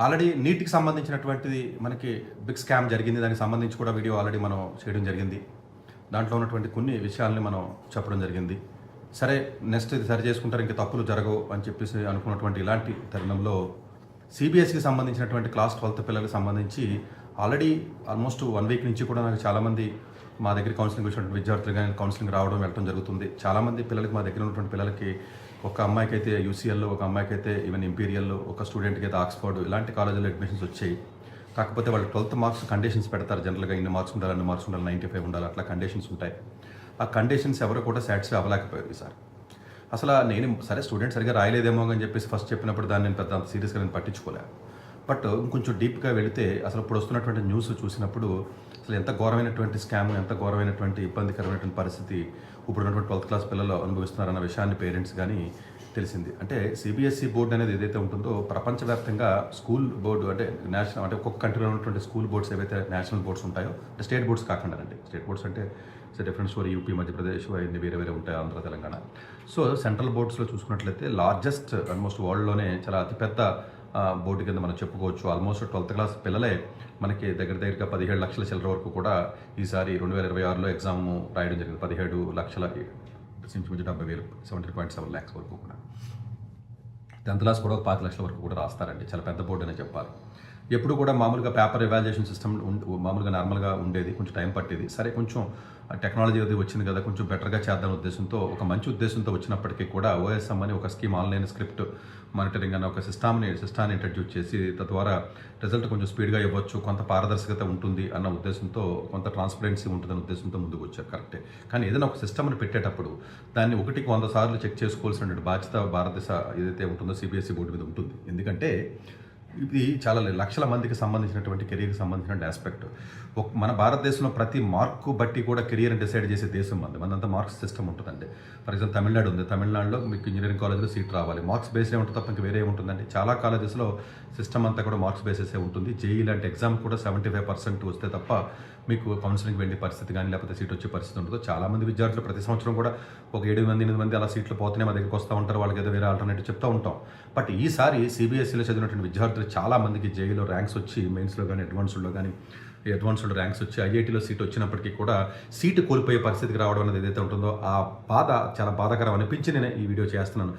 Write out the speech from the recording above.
Already నీట్‌కి సంబంధించినటువంటిది మనకి big scam జరిగింది. దానికి సంబంధించి కూడా వీడియో ఆల్రెడీ మనం చేయడం జరిగింది. దాంట్లో ఉన్నటువంటి కొన్ని విషయాల్ని మనం చెప్పడం జరిగింది. సరే నెక్స్ట్ ఇది సరి చేసుకుంటారు, ఇంక తప్పులు జరగవు అని చెప్పేసి అనుకున్నటువంటి ఇలాంటి తరుణంలో సిబిఎస్ఈకి సంబంధించినటువంటి క్లాస్ 12th పిల్లలకు సంబంధించి ఆల్రెడీ ఆల్మోస్ట్ 1 వీక్ నుంచి కూడా నాకు చాలామంది మా దగ్గర కౌన్సిలింగ్ వచ్చినటువంటి విద్యార్థులు కానీ కౌన్సిలింగ్ రావడం వెళ్ళడం జరుగుతుంది. చాలామంది పిల్లలకి మా దగ్గర ఉన్నటువంటి పిల్లలకి ఒక అమ్మాయికి అయితే యూసీఎల్లో, ఒక అమ్మాయికి అయితే ఈవెన్ ఇంపీరియల్లో, ఒక స్టూడెంట్కి అయితే ఆక్స్ఫర్డ్ ఇలాంటి కాలేజీలో అడ్మిషన్స్ వచ్చాయి. కాకపోతే వాళ్ళు 12th మార్క్స్ కండిషన్స్ పెడతారు. జనరల్గా ఇన్ని మార్క్స్ ఉండాలి, అన్ని మార్క్స్ ఉండాలి, 95 ఉండాలి, అట్లా కండిషన్స్ ఉంటాయి. ఆ కండిషన్స్ ఎవరు కూడా సాటిస్ఫై అవ్వలేకపోయారు ఈసారి. అసలు నేను సరే స్టూడెంట్ సరిగ్గా రాయలేదేమో అని చెప్పేసి ఫస్ట్ చెప్పినప్పుడు దాన్ని నేను పెద్ద అంత సీరియస్గా నేను పట్టించుకోలే. బట్ ఇంకొంచెం డీప్గా వెళితే అసలు ఇప్పుడు వస్తున్నటువంటి న్యూస్ చూసినప్పుడు అసలు ఎంత ఘోరమైనటువంటి స్కామ్, ఎంత ఘోరమైనటువంటి ఇబ్బందికరమైనటువంటి పరిస్థితి ఇప్పుడు ఉన్నటువంటి 12th క్లాస్ పిల్లలు అనుభవిస్తున్నారన్న విషయాన్ని పేరెంట్స్ కానీ తెలిసింది. అంటే సిబిఎస్ఈ బోర్డు అనేది ఏదైతే ఉంటుందో ప్రపంచవ్యాప్తంగా స్కూల్ బోర్డు అంటే నేషనల్ అంటే ఒక్కొక్క కంట్రీలో ఉన్నటువంటి స్కూల్ బోర్డ్స్ ఏవైతే నేషనల్ బోర్డ్స్ ఉంటాయో అంటే స్టేట్ బోర్డ్స్ కాకుండా అండి, స్టేట్ బోర్డ్స్ అంటే డిఫరెంట్ స్టోరీ, యూపీ, మధ్యప్రదేశ్ అన్ని వేరే వేరే ఉంటాయి, ఆంధ్ర, తెలంగాణ. సో సెంట్రల్ బోర్డ్స్లో చూసుకున్నట్లయితే లార్జెస్ట్ ఆల్మోస్ట్ వరల్డ్లోనే చాలా అతిపెద్ద బోర్డు కింద మనం చెప్పుకోవచ్చు. ఆల్మోస్ట్ 12th క్లాస్ పిల్లలే మనకి దగ్గరగా 17 లక్షల చిల్లర వరకు కూడా ఈసారి 2026లో ఎగ్జామ్ రాయడం జరిగింది. 17 లక్షల ఇంచుమించు 70,000 17.7 lakhs వరకు కూడా 10th క్లాస్ కూడా 5 లక్షల వరకు కూడా రాస్తారండి. చాలా పెద్ద బోర్డు అనే చెప్పాలి. ఎప్పుడు కూడా మామూలుగా పేపర్ ఎవాల్యుయేషన్ సిస్టమ్ మామూలుగా నార్మల్గా ఉండేది, కొంచెం టైం పట్టేది. సరే కొంచెం టెక్నాలజీ అది వచ్చింది కదా, కొంచెం బెటర్గా చేద్దాం ఉద్దేశంతో, ఒక మంచి ఉద్దేశంతో వచ్చినప్పటికీ కూడా ఓఎస్ఎం అని ఒక స్కీమ్, ఆన్లైన్ స్క్రిప్ట్ మానిటరింగ్ అనే ఒక సిస్టాన్ని ఇంట్రడ్యూస్ చేసి తద్వారా రిజల్ట్ కొంచెం స్పీడ్గా ఇవ్వచ్చు, కొంత పారదర్శకత ఉంటుంది అన్న ఉద్దేశంతో, కొంత ట్రాన్స్పరెన్సీ ఉంటుందన్న ఉద్దేశంతో ముందుకు వచ్చారు. కరెక్టే. కానీ ఏదైనా ఒక సిస్టమ్ని పెట్టేటప్పుడు దాన్ని 1కి 100 సార్లు చెక్ చేసుకోవాల్సిన బాధ్యత భారతదేశ ఏదైతే ఉంటుందో సిబిఎస్ఈ బోర్డు మీద ఉంటుంది. ఎందుకంటే ఇది చాలా లక్షల మందికి సంబంధించినటువంటి కెరీర్కి సంబంధించిన ఆస్పెక్ట్. మన భారతదేశంలో ప్రతి మార్కు బట్టి కూడా కెరీర్ని డిసైడ్ చేసే దేశం మనంతా మార్క్స్ సిస్టమ్ ఉంటుందండి. ఫర్ ఎగ్జాంపుల్ తమిళనాడు ఉంది, తమిళనాడులో మీకు ఇంజనీరింగ్ కాలేజ్లో సీట్ రావాలి, మార్క్స్ బేస్డే ఉంటుంది తప్ప ఇంకా వేరే ఉంటుందండి. చాలా కాలేజెస్లో సిస్టమ్ అంతా కూడా మార్క్స్ బేసెసే ఉంటుంది. జేఈ లాంటి ఎగ్జామ్ కూడా 75% వస్తే తప్ప మీకు కౌన్సిలింగ్ వెళ్ళే పరిస్థితి కానీ లేకపోతే సీట్ వచ్చే పరిస్థితి ఉండదు. చాలామంది విద్యార్థులు ప్రతి సంవత్సరం కూడా ఒక 7 మంది 8 మంది అలా సీట్లు పోతేనే మా దగ్గరికి వస్తూ ఉంటారు. వాళ్ళకి ఏదో వేరే ఆల్టర్నేటివ్ చెప్తూ ఉంటాం. బట్ ఈసారి సిబిఎస్ఈలో చదివినటువంటి విద్యార్థులు చాలా మందికి జేఈలో ర్యాంక్స్ వచ్చి, మెయిన్స్లో కానీ అడ్వాన్స్డ్ ర్యాంక్స్ వచ్చి ఐఐటీలో సీట్ వచ్చినప్పటికీ కూడా సీటు కోల్పోయే పరిస్థితికి రావడం అనేది ఏదైతే ఉంటుందో ఆ బాధ చాలా బాధాకరం అనిపించి నేను ఈ వీడియో చేస్తున్నాను.